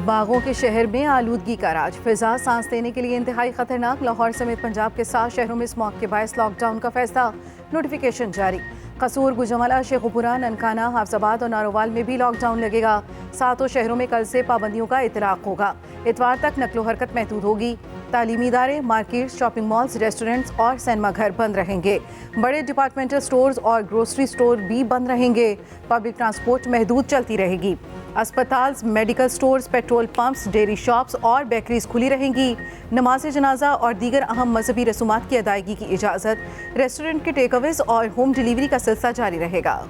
बागों के शहर में आलूदगी का राज, फिजा सांस लेने के लिए इंतहाई खतरनाक। लाहौर समेत पंजाब के 7 शहरों में स्मॉग के बायस लॉकडाउन का फैसला, नोटिफिकेशन जारी। कसूर, गुजरावाला, शेखुपुरा, ननकाना, हाफजाबाद और नारोवाल में भी लॉकडाउन लगेगा। 7 शहरों में कल से पाबंदियों का इतलाक होगा। इतवार तक नकलो हरकत महदूद होगी। तालीमी इदारे, मार्केट, शॉपिंग मॉल्स, रेस्टोरेंट्स और सिनेमा घर बंद रहेंगे। बड़े डिपार्टमेंटल स्टोर्स और ग्रोसरी स्टोर भी बंद रहेंगे। पब्लिक ट्रांसपोर्ट महदूद चलती रहेगी। अस्पताल, medical stores, petrol pumps, dairy shops और बेकरीज खुली रहेंगी। नमाज जनाजा और दीगर अहम मजहबी रसूमात की अदायगी की इजाज़त। रेस्टोरेंट के टेक अवेज और होम डिलीवरी का सिलसिला जारी रहेगा।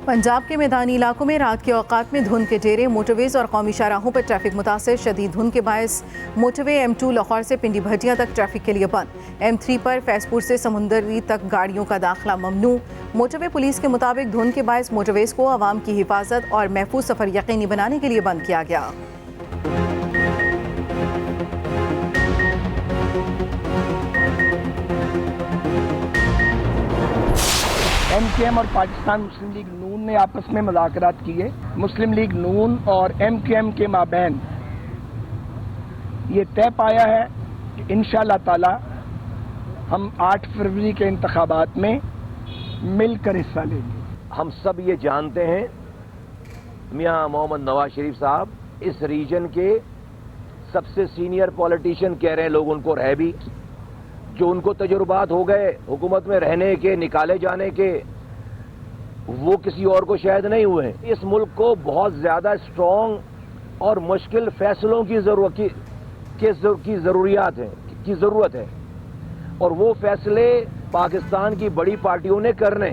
पंजाब के मैदानी इलाकों में रात के औकात में धुंध के डेरे, मोटरवेज और कौमी शाहराहों पर ट्रैफिक मुतासिर। शदीद धुंध के बायस मोटरवे M2 लाहौर से पिंडी भटिया तक ट्रैफिक के लिए बंद। M3 पर फैजपुर से समुंदरी तक गाड़ियों का दाखिला ममनू। मोटरवे पुलिस के मुताबिक धुंध के बायस मोटरवेज को अवाम की हिफाजत और महफूज सफर यकीनी बनाने के लिए बंद किया गया। MKM और पाकिस्तान मुस्लिम लीग नून ने आपस में मुज़ाकरात किए। मुस्लिम लीग नून और MKM के माबैन ये तय पाया है कि इंशाअल्लाह ताला हम 8 फरवरी के इंतखाबात में मिलकर हिस्सा लेंगे। हम सब ये जानते हैं मियां मोहम्मद नवाज शरीफ साहब इस रीजन के सबसे सीनियर पॉलिटिशियन कह रहे हैं लोग उनको रह भी, जो उनको तजुर्बात हो गए हुकूमत में रहने के, निकाले जाने के, वो किसी और को शायद नहीं हुए। इस मुल्क को बहुत ज्यादा स्ट्रॉन्ग और मुश्किल फैसलों की जरूरत है और वो फैसले पाकिस्तान की बड़ी पार्टियों ने करने।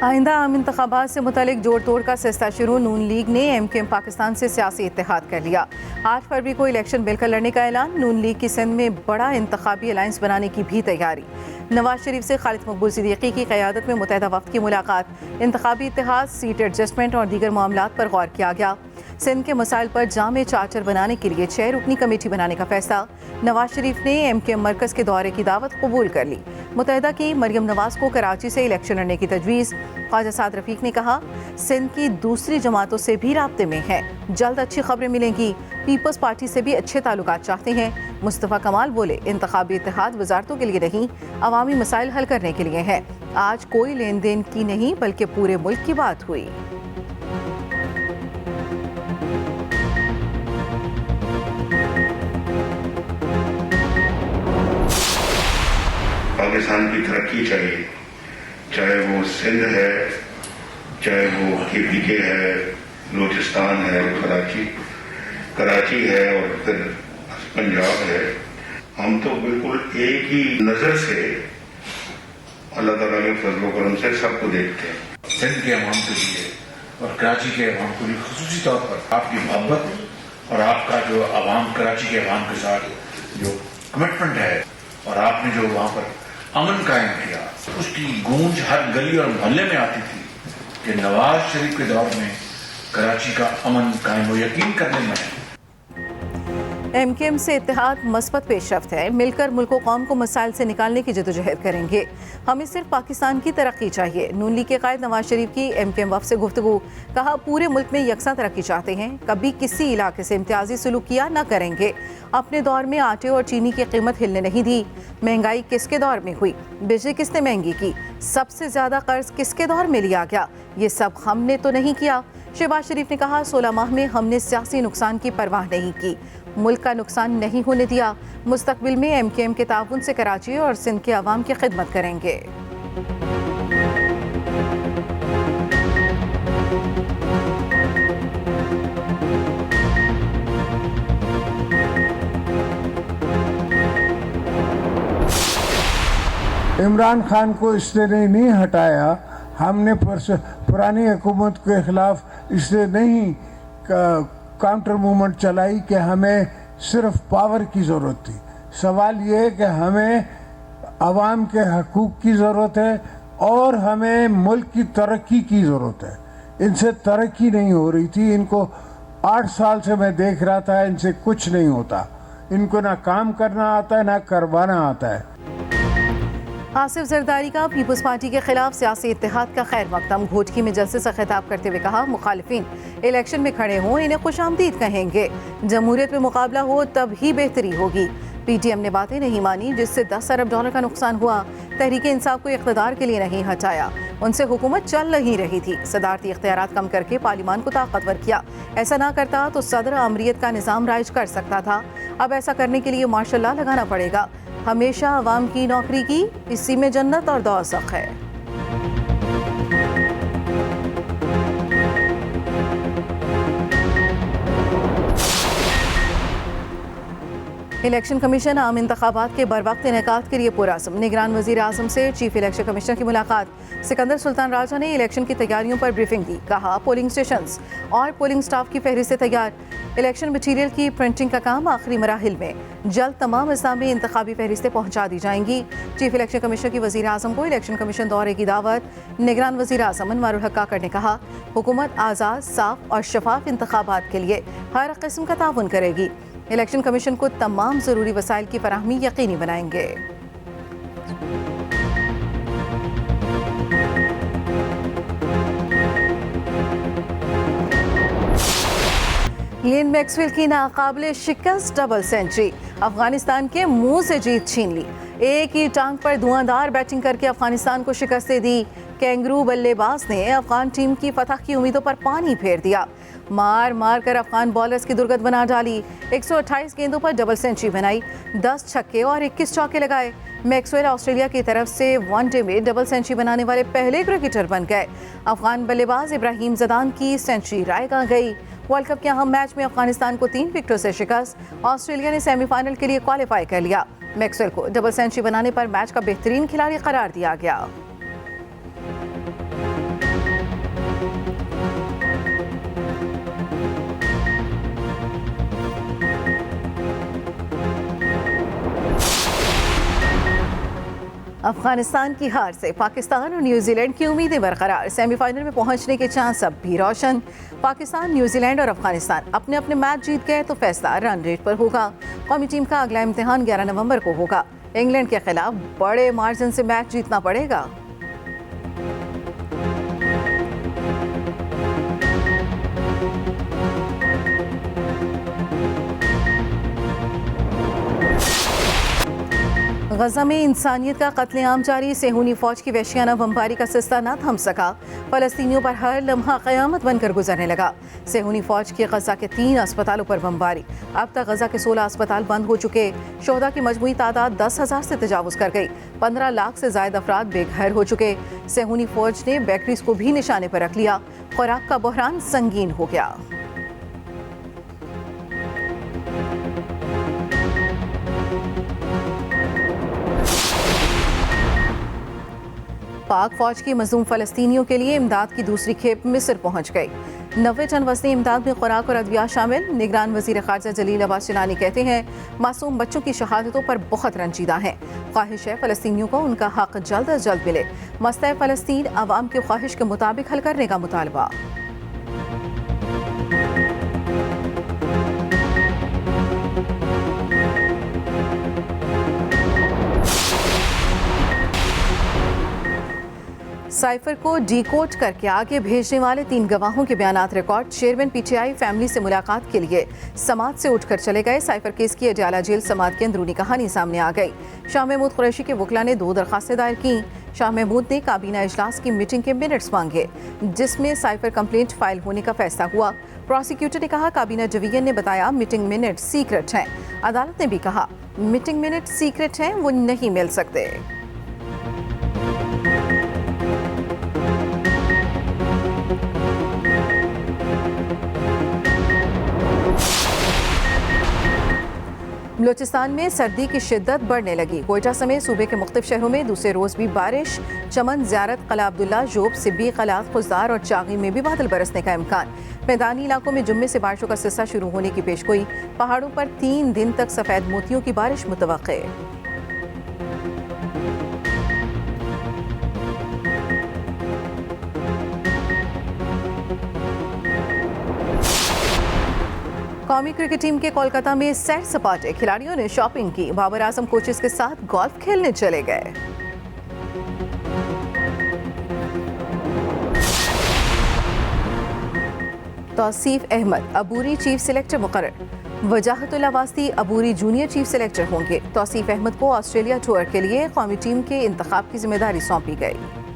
आइंदा आम इंतखाबात से मुतालिक जोड़ तोड़ का सिलसिला शुरू। नून लीग ने MKM पाकिस्तान से सियासी इत्तेहाद कर लिया। 8 फरवरी को इलेक्शन मिलकर लड़ने का ऐलान। नून लीग की सिंध में बड़ा इंतखाबी अलायंस बनाने की भी तैयारी। नवाज शरीफ से खालिद मकबूल सिद्दीकी की क़यादत में मुत्तहिदा वफ़द की मुलाकात। इंतखाबी इत्तेहाद, सीट एडजस्टमेंट और दीगर मामलात पर गौर किया गया। सिंध के मसाइल पर जामे चार्टर बनाने के लिए 6 रुकनी कमेटी बनाने का फैसला। नवाज शरीफ ने MKM मरकज़ के दौरे की दावत कबूल कर ली। मुत्तहिदा की मरियम नवाज को कराची से इलेक्शन लड़ने की तजवीज़। ख्वाजा साद रफीक ने कहा, सिंध की दूसरी जमातों से भी राब्ते में है, जल्द अच्छी खबरें मिलेंगी। पीपल्स पार्टी से भी अच्छे ताल्लुकात चाहते हैं। मुस्तफ़ा कमाल बोले, इंतखाबी इत्तेहाद वजारतों के लिए नहीं, अवामी मसाइल हल करने के लिए है। आज कोई लेन देन की नहीं बल्कि पूरे मुल्क की बात हुई। पाकिस्तान की तरक्की चाहिए, चाहे वो सिंध है, चाहे वो KPK है, बलूचिस्तान है, कराची है और फिर पंजाब है। हम तो बिल्कुल एक ही नजर से अल्लाह ताला के फजल करम से सबको देखते हैं। सिंध के अवाम के लिए और कराची के अवाम को भी खुसूसी तौर पर आपकी मोहब्बत और आपका जो अवाम कराची के अवाम के साथ जो कमिटमेंट है और आपने जो वहां पर अमन कायम किया, उसकी गूंज हर गली और मोहल्ले में आती थी कि नवाज शरीफ के दौर में कराची का अमन कायम हो, यकीन करने में है। MKM से इत्तेहाद मस्बत पेशरफ्त है। मिलकर मुल्क व कौम को मसाइल से निकालने की जदोजहद करेंगे। हमें सिर्फ पाकिस्तान की तरक्की चाहिए। नून लीग के कायद नवाज शरीफ की MKM वफ़द से गुफ्तगू। कहा, पूरे मुल्क में यकसा तरक्की चाहते हैं, कभी किसी इलाके से इम्तियाजी सलूक किया न करेंगे। अपने दौर में आटे और चीनी की कीमत हिलने नहीं दी। महंगाई किसके दौर में हुई? बिजली किसने महंगी की? सबसे ज्यादा कर्ज किसके दौर में लिया गया? ये सब हमने तो नहीं किया। शहबाज शरीफ ने कहा, 16 माह में हमने सियासी नुकसान की परवाह नहीं की, मुल्क का नुकसान नहीं होने दिया। मुस्तकबिल में MKM के ताउन से कराची और सिंध के अवाम की खिदमत करेंगे। इमरान खान को इसने नहीं हटाया, हमने पुरानी हुकूमत के खिलाफ इसलिए नहीं काउंटर मूवमेंट चलाई कि हमें सिर्फ पावर की ज़रूरत थी। सवाल ये है कि हमें अवाम के हकूक़ की ज़रूरत है और हमें मुल्क की तरक्की की ज़रूरत है। इनसे तरक्की नहीं हो रही थी। इनको 8 साल से मैं देख रहा था, इनसे कुछ नहीं होता। इनको ना काम करना आता है ना करवाना आता है। आसिफ जरदारी का पीपल्स पार्टी के खिलाफ सियासी इत्तेहाद का खैर मकदम। घोटकी में जलसे से खिताब करते हुए कहा, मुखालिफिन इलेक्शन में खड़े हों, इन्हें खुशामदीद कहेंगे। जमहूरियत में मुकाबला हो तब ही बेहतरी होगी। पीटीएम ने बातें नहीं मानी जिससे 10 अरब डॉलर का नुकसान हुआ। तहरीक इंसाफ को इख्तिदार के लिए नहीं हटाया, उनसे हुकूमत चल नहीं रही थी। सदारती इख्तियारात कम करके पार्लियामान को ताकतवर किया। ऐसा ना करता तो सदर आमरीत का निज़ाम राइज कर सकता था। अब ऐसा करने के लिए मार्शल लॉ लगाना पड़ेगा। हमेशा अवाम की नौकरी की, इसी में जन्नत और दौज़ख है। इलेक्शन कमीशन आम इंतखाबात के बरवक्त इनेकाद के लिए पुरअज़्म। निगरान वज़ीर आज़म से चीफ इलेक्शन कमिश्नर की मुलाकात। सिकंदर सुल्तान राजा ने इलेक्शन की तैयारियों पर ब्रीफिंग दी। कहा, पोलिंग स्टेशंस और पोलिंग स्टाफ की फहरिस्तें तैयार। इलेक्शन मटीरियल की प्रिंटिंग का काम आखिरी मराहिल में। जल्द तमाम अज़ला में इंतखाबी फहरिस्तें पहुँचा दी जाएंगी। चीफ इलेक्शन कमिश्नर की वज़ीर आज़म को इलेक्शन कमीशन दौरे की दावत। निगरान वज़ीर आज़म अनवारुल हक काकड़ ने कहा, हुकूमत आज़ाद, साफ और शफाफ इंतखाबात के लिए हर किस्म का ताउन करेगी। इलेक्शन कमीशन को तमाम ज़रूरी वसाइल की फराहमी यकीनी बनाएंगे। ग्लेन मैक्सवेल की नाकाबिले शिकस्त डबल सेंचुरी। अफगानिस्तान के मुंह से जीत छीन ली। एक ही टांग पर धुआंधार बैटिंग करके अफगानिस्तान को शिकस्त दे दी। कैंगरू बल्लेबाज ने अफगान टीम की फतह की उम्मीदों पर पानी फेर दिया। मार मार कर अफगान बॉलर्स की दुर्गत बना डाली। 128 गेंदों पर डबल सेंचुरी बनाई। 10 छक्के और 21 चौके लगाए। मैक्सवेल ऑस्ट्रेलिया की तरफ से वनडे में डबल सेंचुरी बनाने वाले पहले क्रिकेटर बन गए। अफगान बल्लेबाज इब्राहिम जदान की सेंचुरी रायगा गई। वर्ल्ड कप के अहम मैच में अफगानिस्तान को 3 विकेटों से शिकस्त। ऑस्ट्रेलिया ने सेमीफाइनल के लिए क्वालिफाई कर लिया। मैक्सवेल को डबल सेंचुरी बनाने पर मैच का बेहतरीन खिलाड़ी करार दिया गया। अफगानिस्तान की हार से पाकिस्तान और न्यूजीलैंड की उम्मीदें बरकरार। सेमीफाइनल में पहुंचने के चांस अब भी रोशन। पाकिस्तान, न्यूजीलैंड और अफगानिस्तान अपने अपने मैच जीत गए तो फैसला रन रेट पर होगा। कौमी टीम का अगला इम्तिहान 11 नवंबर को होगा। इंग्लैंड के खिलाफ बड़े मार्जिन से मैच जीतना पड़ेगा। गजा में इंसानियत का कत्लेआम जारी। सेहूनी फौज की वहशियाना बमबारी का सिलसिला न थम सका। फलस्तीनियों पर हर लम्हा क़यामत बनकर गुजरने लगा। सेहूनी फौज की गजा के 3 अस्पतालों पर बमबारी। अब तक गजा के 16 अस्पताल बंद हो चुके। शोहदा की मजमूई तादाद 10,000 से तजावुज कर गई। 15 लाख से ज़ायद अफराद बेघर हो चुके। सेहूनी फौज ने बेकरीज को भी निशाने पर रख लिया। खुराक का बहरान संगीन हो गया। पाक फौज की मजलूम फलस्तीनियों के लिए इमदाद की दूसरी खेप मिस्र पहुंच गई। 90 टन वज़नी इमदाद में खुराक और अद्वियात शामिल। निगरान वज़ीर ख़ारजा जलील अब्बास चिनानी कहते हैं, मासूम बच्चों की शहादतों पर बहुत रंजीदा हैं। ख्वाहिश है फ़लस्तीनियों को उनका हक जल्द अज जल्द मिले। मसला फ़लस्तीन अवाम की ख्वाहिश के मुताबिक हल करने का मुतालबा। साइफर को डीकोड करके आगे भेजने वाले 3 गवाहों के बयानात रिकॉर्ड। चेयरमैन पीटीआई फैमिली से मुलाकात के लिए समात से उठकर चले गए। साइफर केस की अडयाला जेल समात की अंदरूनी कहानी सामने आ गई। शाह महमूद कुरैशी के वकला ने 2 दरखास्तें दायर की। शाह महमूद ने काबीना इजलास की मीटिंग के मिनट्स मांगे जिसमें साइफर कंप्लेंट फाइल होने का फैसला हुआ। प्रोसिक्यूटर ने कहा, काबीना डिवीजन ने बताया मीटिंग मिनट सीक्रेट हैं। अदालत ने भी कहा मीटिंग मिनट सीक्रेट हैं, वो नहीं मिल सकते। बलूचिस्तान में सर्दी की शिद्दत बढ़ने लगी। कोयटा समेत सूबे के मुख्तलिफ शहरों में दूसरे रोज भी बारिश। चमन, ज़ियारत, कला अब्दुल्ला, जोब, सिब्बी, कलात, खुजदार और चागी में भी बादल बरसने का इम्कान। मैदानी इलाकों में जुम्मे से बारिशों का सिलसिला शुरू होने की पेशगोई। पहाड़ों पर 3 दिन तक सफ़ेद मोतियों की बारिश मुतवक्के। कौमी क्रिकेट टीम के कोलकाता में सैर सपाटे, खिलाड़ियों ने शॉपिंग की, बाबर आजम कोचेस के साथ गोल्फ खेलने चले गए। तौसीफ अहमद अबूरी चीफ सिलेक्टर मुकर्रर, वजाहतुल्लाह वास्ती अबूरी जूनियर चीफ सिलेक्टर होंगे। तौसीफ अहमद को ऑस्ट्रेलिया टूर के लिए कौमी टीम के इंतखाब की जिम्मेदारी सौंपी गई।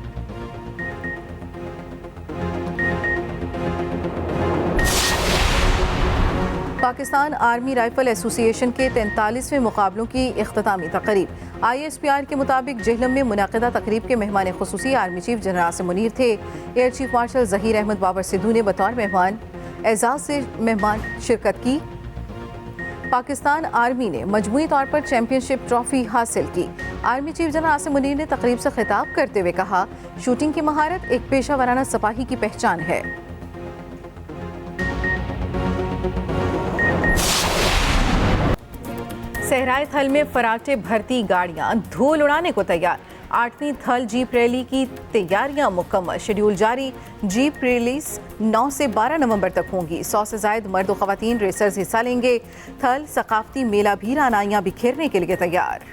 पाकिस्तान आर्मी राइफल एसोसिएशन के 43वें मुकाबलों की इख्तितामी तकरीब। ISPR के मुताबिक जेहलम में मुनाकिदा तकरीब के मेहमान खुसूसी army chief general Asim Munir थे। Air chief marshal Zaheer Ahmed Babar Sidhu ने बतौर मेहमान एजाज से मेहमान शिरकत की। पाकिस्तान आर्मी ने मजमूई तौर पर चैंपियनशिप ट्रॉफी हासिल की। Army chief general Asim Munir ने तकरीब से खिताब करते हुए कहा, शूटिंग की महारत एक पेशा वराना सिपाही की पहचान है। सहराए थल में फराटे भर्ती गाड़ियां धूल उड़ाने को तैयार। 8वीं थल जीप रैली की तैयारियां मुकम्मल, शेड्यूल जारी। जीप रिलीज 9 से 12 नवंबर तक होंगी। 100 से ज्यादा मर्द और खवातीन रेसर्स हिस्सा लेंगे। थल सकाफती मेला भी रानाइयां बिखेरने के लिए तैयार।